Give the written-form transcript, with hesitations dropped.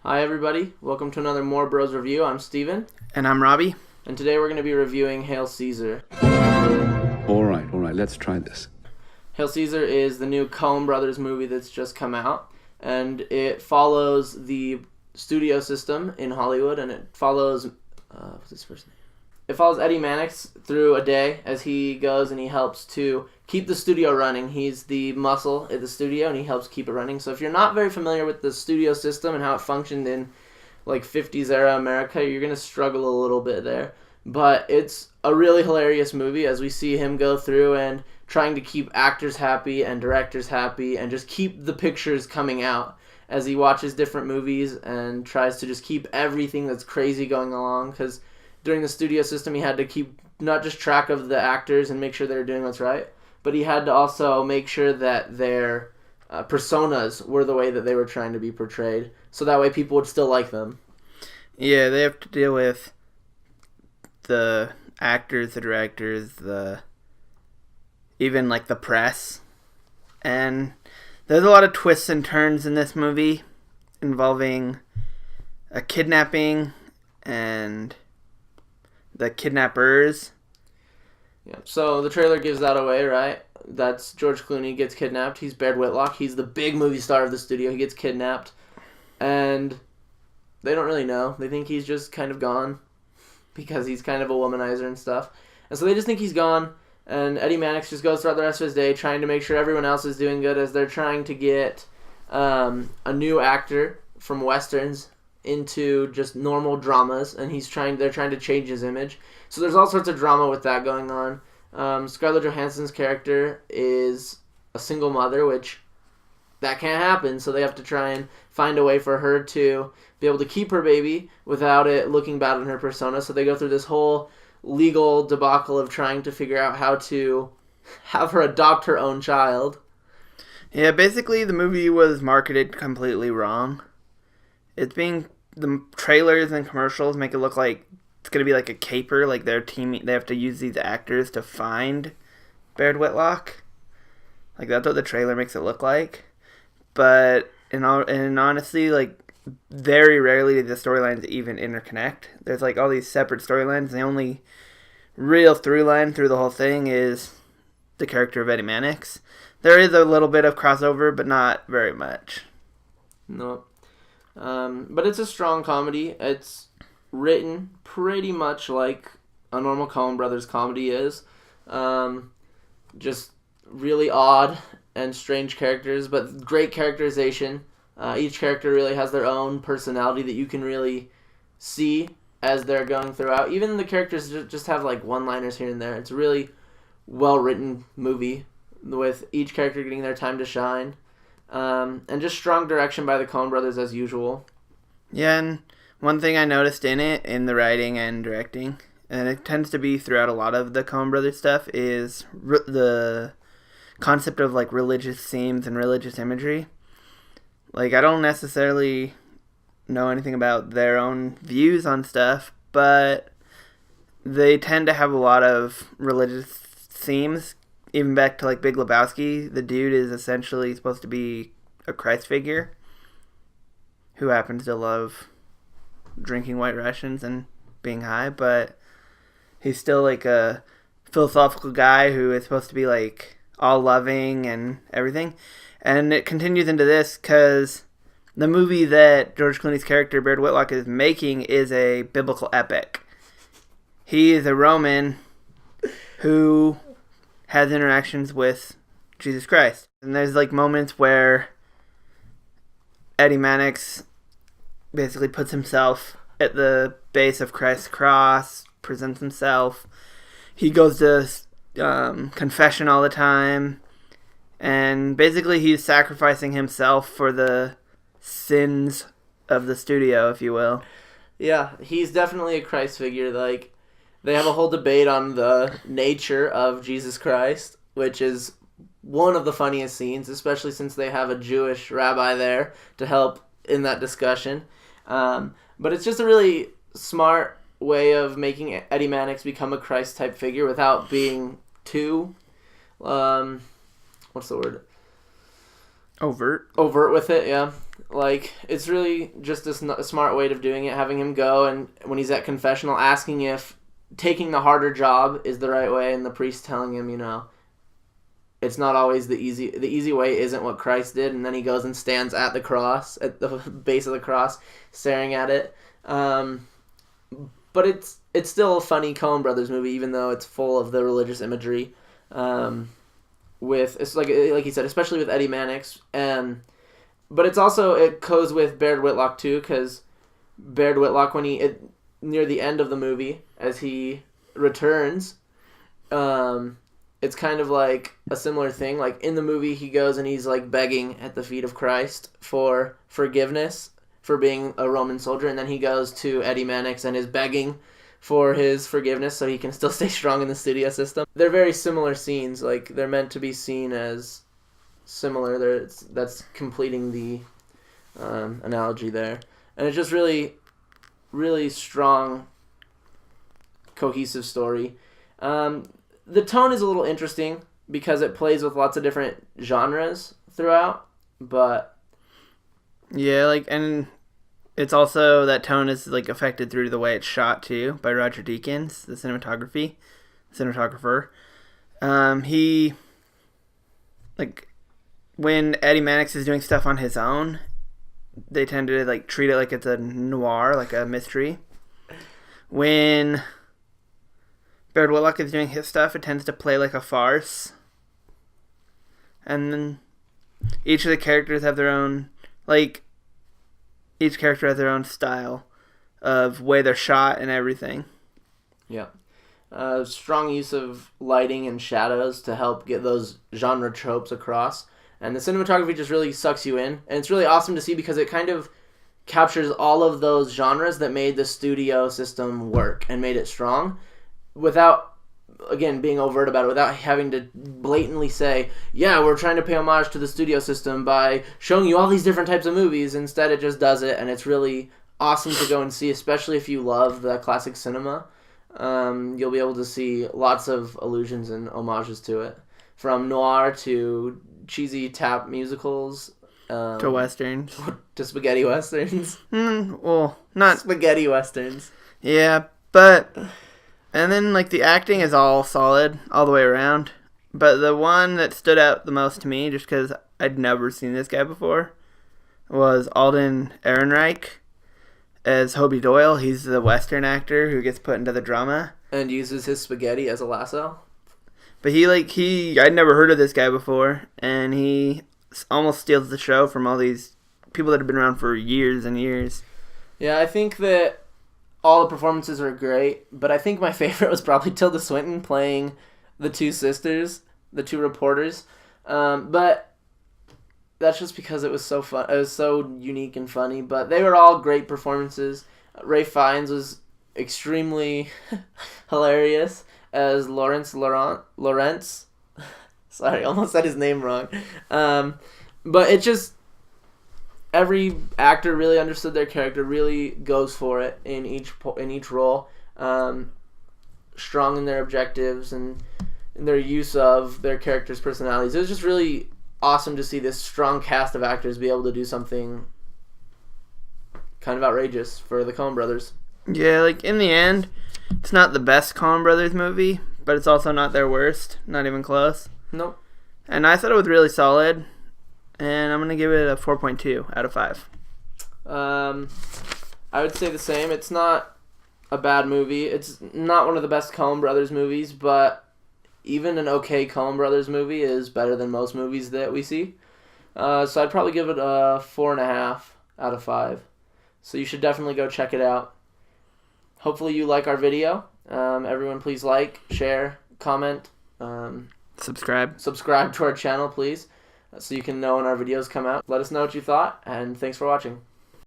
Hi everybody, welcome to another More Bros review. I'm Steven. And I'm Robbie. And today we're going to be reviewing Hail Caesar. All right, let's try this. Hail Caesar is the new Coen Brothers movie that's just come out, and it follows the studio system in Hollywood, and it follows, what's his first name? It follows Eddie Mannix through a day as he goes and he helps to keep the studio running. He's the muscle at the studio and he helps keep it running. So if you're not very familiar with the studio system and how it functioned in like 50s era America, you're going to struggle a little bit there. But it's a really hilarious movie as we see him go through and trying to keep actors happy and directors happy and just keep the pictures coming out as he watches different movies and tries to just keep everything that's crazy going along, because during the studio system, he had to keep not just track of the actors and make sure they were doing what's right, but he had to also make sure that their personas were the way that they were trying to be portrayed, so that way people would still like them. Yeah, they have to deal with the actors, the directors, even like the press. And there's a lot of twists and turns in this movie involving a kidnapping and the kidnappers. Yeah. So the trailer gives that away, right? That's George Clooney gets kidnapped. He's Baird Whitlock. He's the big movie star of the studio. He gets kidnapped. And they don't really know. They think he's just kind of gone because he's kind of a womanizer and stuff. And so they just think he's gone. And Eddie Mannix just goes throughout the rest of his day trying to make sure everyone else is doing good as they're trying to get a new actor from Westerns into just normal dramas, and they're trying to change his image. So there's all sorts of drama with that going on. Scarlett Johansson's character is a single mother, which that can't happen, so they have to try and find a way for her to be able to keep her baby without it looking bad on her persona. So they go through this whole legal debacle of trying to figure out how to have her adopt her own child. Yeah, basically the movie was marketed completely wrong. The trailers and commercials make it look like it's going to be like a caper, like they have to use these actors to find Baird Whitlock. Like that's what the trailer makes it look like. But and honestly, like very rarely do the storylines even interconnect. There's like all these separate storylines. The only real through line through the whole thing is the character of Eddie Mannix. There is a little bit of crossover, but not very much. No. But it's a strong comedy. It's written pretty much like a normal Coen Brothers comedy is. Just really odd and strange characters, but great characterization. Each character really has their own personality that you can really see as they're going throughout. Even the characters just have like one-liners here and there. It's a really well-written movie with each character getting their time to shine. And just strong direction by the Coen Brothers as usual. Yeah, and one thing I noticed in the writing and directing, and it tends to be throughout a lot of the Coen Brothers stuff, is the concept of like religious themes and religious imagery. Like, I don't necessarily know anything about their own views on stuff, but they tend to have a lot of religious themes. Even back to like Big Lebowski, the dude is essentially supposed to be a Christ figure who happens to love drinking White Russians and being high, but he's still like a philosophical guy who is supposed to be like all loving and everything. And it continues into this because the movie that George Clooney's character, Baird Whitlock, is making is a biblical epic. He is a Roman who has interactions with Jesus Christ. And there's like moments where Eddie Mannix basically puts himself at the base of Christ's cross, presents himself. He goes to confession all the time. And basically he's sacrificing himself for the sins of the studio, if you will. Yeah, he's definitely a Christ figure. Like, they have a whole debate on the nature of Jesus Christ, which is one of the funniest scenes, especially since they have a Jewish rabbi there to help in that discussion. But it's just a really smart way of making Eddie Mannix become a Christ-type figure without being too, what's the word? Overt. Overt with it, yeah. Like, it's really just a smart way of doing it, having him go and when he's at confessional asking if taking the harder job is the right way, and the priest telling him, it's not always the easy way isn't what Christ did, and then he goes and stands at the cross, at the base of the cross, staring at it. But it's still a funny Coen Brothers movie, even though it's full of the religious imagery. It's like you said, especially with Eddie Mannix. But it goes with Baird Whitlock too, because Baird Whitlock, near the end of the movie, as he returns, it's kind of like a similar thing. Like in the movie, he goes and he's like begging at the feet of Christ for forgiveness for being a Roman soldier, and then he goes to Eddie Mannix and is begging for his forgiveness so he can still stay strong in the studio system. They're very similar scenes. Like, they're meant to be seen as similar. That's completing the analogy there. And it's just really, really strong, cohesive story. The tone is a little interesting because it plays with lots of different genres throughout, but... Yeah, and it's also, that tone is, affected through the way it's shot, too, by Roger Deakins, the cinematographer. He, when Eddie Mannix is doing stuff on his own, they tend to, treat it like it's a noir, like a mystery. When Baird Whitlock is doing his stuff, it tends to play like a farce. And then each of the characters have their own... each character has their own style of way they're shot and everything. Yeah. Strong use of lighting and shadows to help get those genre tropes across. And the cinematography just really sucks you in. And it's really awesome to see because it kind of captures all of those genres that made the studio system work and made it strong without, again, being overt about it, without having to blatantly say, yeah, we're trying to pay homage to the studio system by showing you all these different types of movies. Instead, it just does it, and it's really awesome to go and see, especially if you love the classic cinema. You'll be able to see lots of allusions and homages to it, from noir to cheesy tap musicals. To westerns. To spaghetti westerns. Well, not... Spaghetti westerns. Yeah, but... And then, the acting is all solid, all the way around. But the one that stood out the most to me, just because I'd never seen this guy before, was Alden Ehrenreich as Hobie Doyle. He's the Western actor who gets put into the drama. And uses his spaghetti as a lasso. But I'd never heard of this guy before, and he almost steals the show from all these people that have been around for years and years. Yeah, I think that all the performances are great, but I think my favorite was probably Tilda Swinton playing the two sisters, the two reporters. But that's just because it was so fun. It was so unique and funny, but they were all great performances. Ralph Fiennes was extremely hilarious as Lawrence. Sorry, almost said his name wrong. But it just... Every actor really understood their character, really goes for it in each role. Strong in their objectives and in their use of their characters' personalities. It was just really awesome to see this strong cast of actors be able to do something kind of outrageous for the Coen Brothers. Yeah, in the end, it's not the best Coen Brothers movie, but it's also not their worst. Not even close. Nope. And I thought it was really solid. And I'm going to give it a 4.2 out of 5. I would say the same. It's not a bad movie. It's not one of the best Coen Brothers movies, but even an okay Coen Brothers movie is better than most movies that we see. So I'd probably give it a 4.5 out of 5. So you should definitely go check it out. Hopefully you like our video. Everyone please like, share, comment. Subscribe Subscribe to our channel, please, so you can know when our videos come out. Let us know what you thought, and thanks for watching.